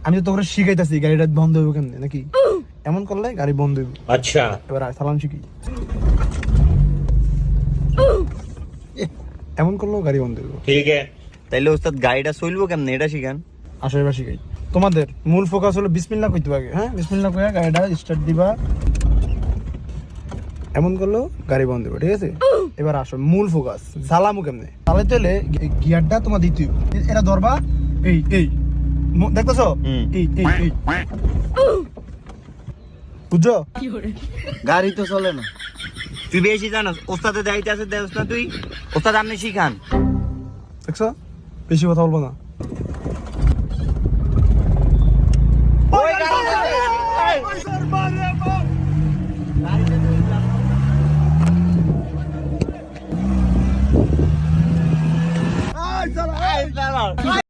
আমি তো তোকে শিখাইতেছি গাড়িটা বন্ধ হইব কেমনে নাকি এমন করলে গাড়ি বন্ধ হইব। আচ্ছা এবার চালান শিখি। এমন করলেও গাড়ি বন্ধ হইব। ঠিক আছে তাইলে ওস্তাদ গাড়িটা চলবো কেমনে এটা শিখান। আসো এবার শিখাই। তোমাদের মূল ফোকাস হলো বিসমিল্লাহ কইতে হবে। হ্যাঁ বিসমিল্লাহ কইয়া গাড়িটা স্টার্ট দিবা, এমন করলেও গাড়ি বন্ধ হবে। ঠিক আছে এবার আসো মূল ফোকাস চালামু কেমনে। চালাইতে হলে গিয়ারটা তোমার দিতে হবে। এটা ধরবা, এই এই দেখতেছো, এই এই এই বুঝছো? গাড়ি তো চলে না। তুই বেশি জানাস, ওস্তাদে দায়িত্ব আছে দেওস না তুই। ওস্তাদ আপনি শিখান। দেখছো বেশি কথা বলবো না।